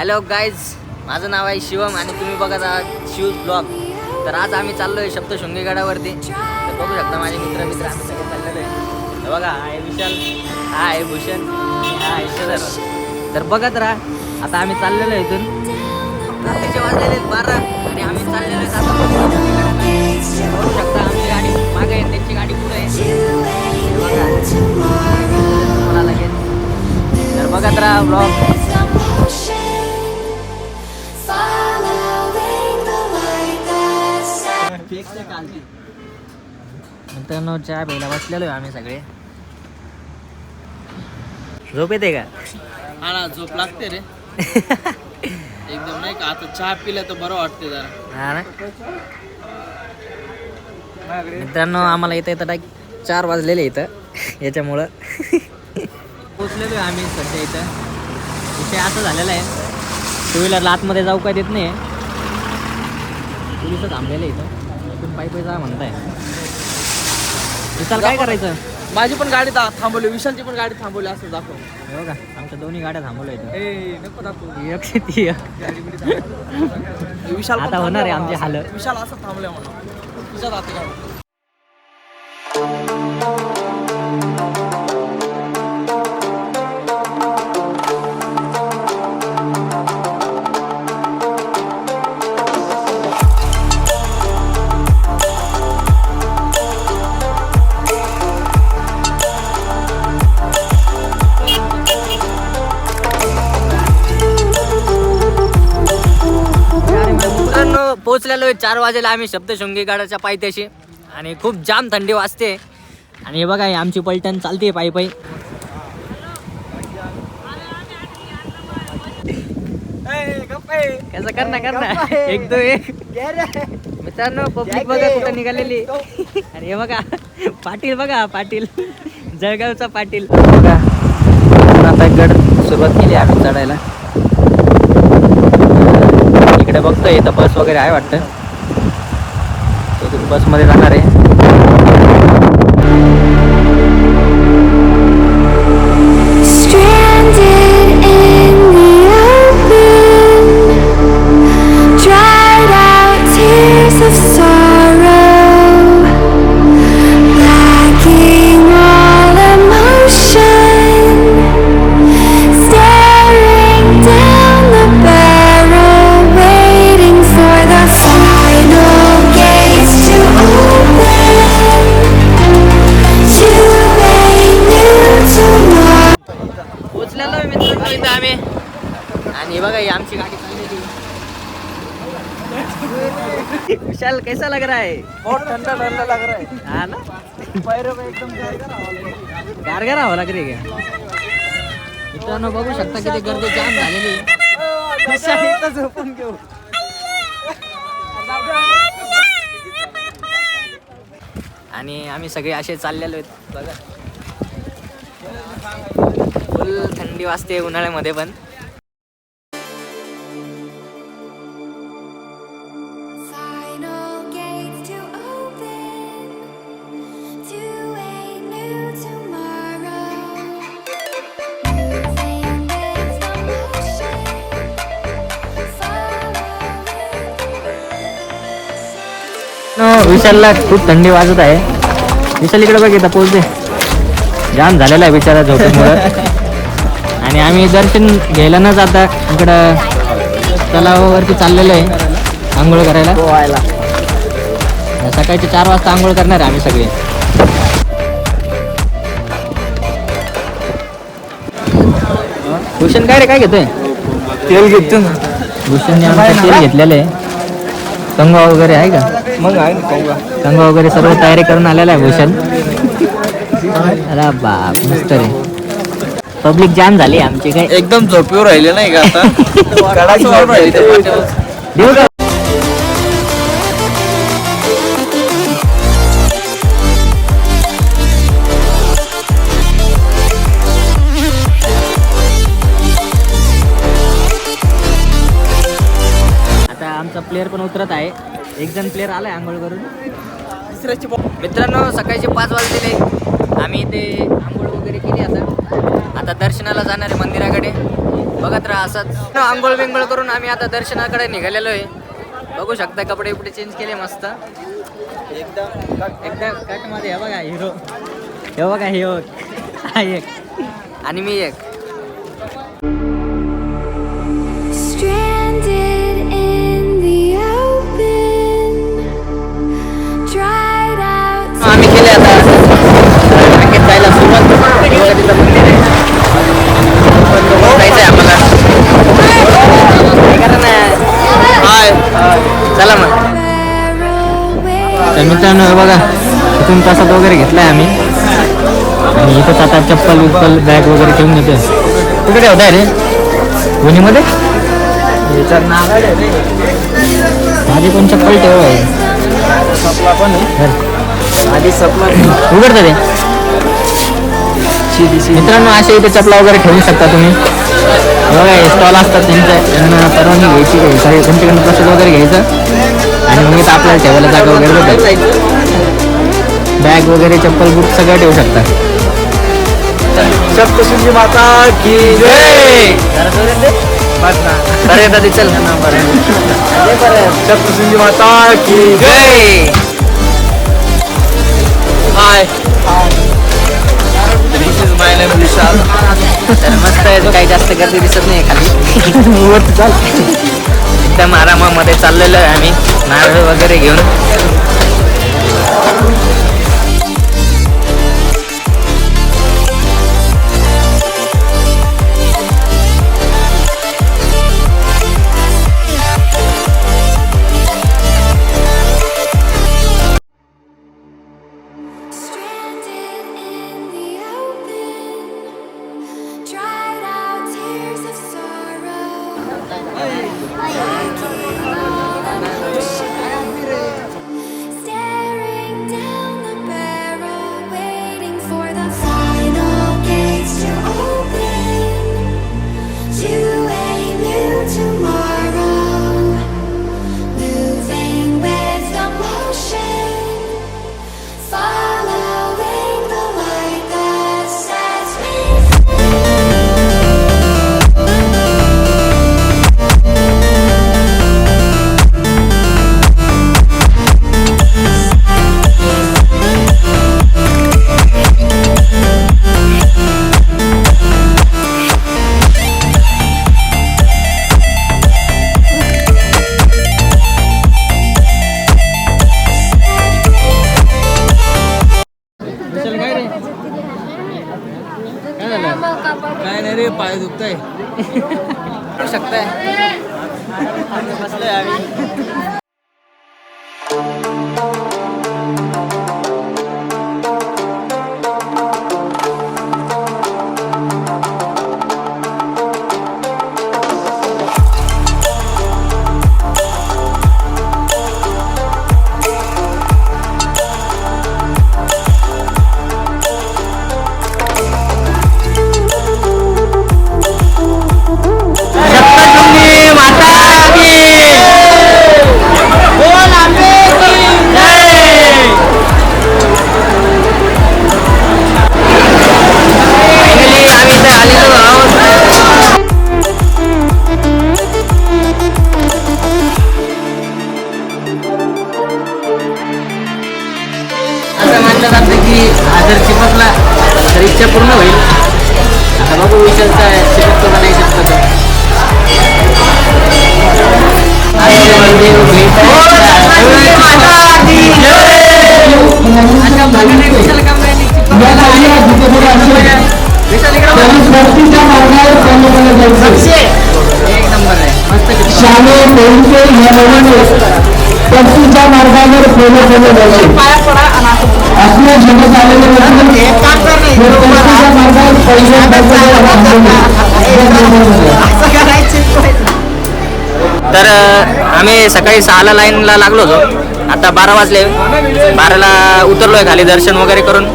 Hello guys, माझं नाव आहे शिवम आणि तुम्ही बघत आहात शिव ब्लॉग. तर आज आम्ही चाललो आहे सप्तशृंगी गडावरती. तर बघू शकता माझे मित्र आम्ही सगळे चाललेलो आहे. तर बघा, हा आहे विशाल, हा आहे भूषण, हा आहे शरद. तर बघत राहा, आता आम्ही चाललेलो आहे इथून. रात्रीचे वाजलेले 12 आणि आम्ही चाललेलो आहे आता बघू शकता आमची गाडी मागे आहे, त्यांची गाडी पुढे आहे. मला लगेच. तर बघत राहा ब्लॉग. मित्रांनो, चहा प्यायला बसलेलो आहे आम्ही सगळे. झोप येते का? हा ना, झोप लागते रे एकदम. नाही का, आता चहा पिला तर बरं वाटते जरा. हा ना मित्रांनो, आम्हाला इथं येतं 4 वाजलेले इथं याच्यामुळं पोचलेलो आहे आम्ही सध्या इथं. विषय असं झालेला आहे, 2 व्हीलरला आतमध्ये जाऊ काय देत नाही. पोलिस थांबलेलं इथं, इथून पायी जा म्हणताय. विशाल काय करायचं? माझी पण गाडी थांबवली, विशालची पण गाडी थांबवली, असं दाखव. हे बघा, आमच्या दोन्ही गाड्या थांबवल्या इथं. नको दाखव. विशाल आता होणार आहे आमचे हाल. विशाल असं थांबले म्हणा, तुझ्या जाते गाडी. पोचलेलो आहे 4 वाजेला आम्ही सप्तशृंगी गडाच्या पायथ्याशी आणि खूप जाम थंडी वाजते. आणि हे बघा, आमची पलटण चालते पायी पायी. कसं कर ना 1 2 1. मित्रांनो, पब्लिक बघा कुठं निघालेली. आणि हे बघा पाटील, बघा पाटील, जळगावचा पाटील बघा. आता गड सुरुवात केली आम्ही चढायला. इकडे बघतोय इथं बस वगैरे आहे वाटतं, बसमध्ये जाणार आहे. आणि बघा, ही आमची गाडी चाललेली. विशाल, कैसा लग रहा है? बहुत ठंडा ठंडा लग रहा है. हा ना, पैरों में एकदम गारगार हवा लाग रही आहे. मित्रांनो, बघू शकता किती गर्दी जाम झालेली. झोपून घेऊ. आणि आम्ही सगळे असे चाललेलो आहेत बघा. फुल थंडी वाजते उन्हाळ्यामध्ये पण. विशालला खूप थंडी वाजत आहे. विशाल इकडे बघ, इथं पोचते. जाम झालेला आहे बिचारा झोपेमुळं. आणि आम्ही दर्शन घ्यायला न जाता इकडं तलावावरती चाललेलो आहे आंघोळ करायला. सकाळचे 4 वाजता आंघोळ करणार आहे आम्ही सगळे. भूषण काय रे, काय घेतोय? तेल घेतो. भूषणने आमचं तेल घेतलेलं आहे. कंगवा वगैरे आहे का? मग आहे ना कंगवा वगैरे सर्व तयारी करून आलेला आहे भूषण. अरे बाप, मस्त रे. पब्लिक जाम झाली आमची. काय एकदम झोपेवर राहिले नाही का आता? देऊ का? आता आमचा प्लेअर पण उतरत आहे. एक जण प्लेअर आलाय आंघोळ करून. मित्रांनो, सकाळचे 5 वाजलेले. आम्ही इथे आंघोळ वगैरे केली. आता दर्शनाला जाणार आहे मंदिराकडे. बघत राहा असंच आंघोळ बिंघोळ करून आम्ही आता दर्शनाकडे निघालेलो आहे. बघू शकता कपडे बिपडे चेंज केले मस्त एकदम एकदम कट मध्ये. हे बघा हिरो, हे बघा हे हा एक आणि मी एक. Stranded in the open, dried out. आम्ही केले आता रांगेत जायला सुरुवात. हे बघा तिथं मंदिर आहे. जायचं आहे आम्हाला. काय करा ना. हाय चला मग. तर मित्रांनो बघा इथून प्रसाद वगैरे घेतलाय आम्ही आणि इथंच आता चप्पल विप्पल बॅग वगैरे ठेवून येते. कुठे ठेवताय रे? गोणीमध्ये माझी पण चप्पल ठेव आहे. सपला पण आधी सपला उघडतं ते. मित्रांनो असे इथे चपला वगैरे ठेवू शकता तुम्ही. बघा हे स्टॉल असतात त्यांना परवानगी घ्यायची काही त्यांच्याकडून प्रसाद वगैरे घ्यायचं आणि मग इथं आपल्याला ठेवायला जागा वगैरे भेटतात. बॅग वगैरे चप्पल बूट सगळं ठेवू शकता. सप्तशृंगी माता की जय. बरं येतात चल सप्तशृंगी माता की जय. हाय. This is my name विशाल. तर मस्त आहे. काही जास्त गर्दी दिसत नाही खाली. वरती चाल. एकदम आरामामध्ये चाललेलो आहे आम्ही नारळ वगैरे घेऊन. Stranded in the open, dried out tears of sorrow. Staring down the barrel, waiting for the final gates to open to a new tomorrow. Moving with the motion, following the light that sets me काय नाही रे, पाय दुखताय. करू शकताय. बसलोय आम्ही. जर चिपकला तर इच्छा पूर्ण होईल. आता बघू विशालचा चिपकतो का नाही चिपकतो. एक नंबर आहे मस्त. पक्षीच्या मार्गावर फॉलो केले जाते. आपल्या जीवनात आलेले तर आम्ही सकाळी 6ला लाईनला लागलो होतो. आता 12 वाजले. 12ला उतरलोय खाली दर्शन वगैरे करून.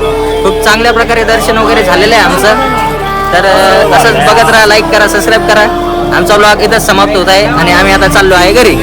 खूप चांगल्या प्रकारे दर्शन वगैरे झालेलं आहे आमचं. तर असंच बघत राहा, लाईक करा, सबस्क्राईब करा. आमचा व्लॉग इथंच समाप्त होत आहे आणि आम्ही आता चाललो आहे घरी.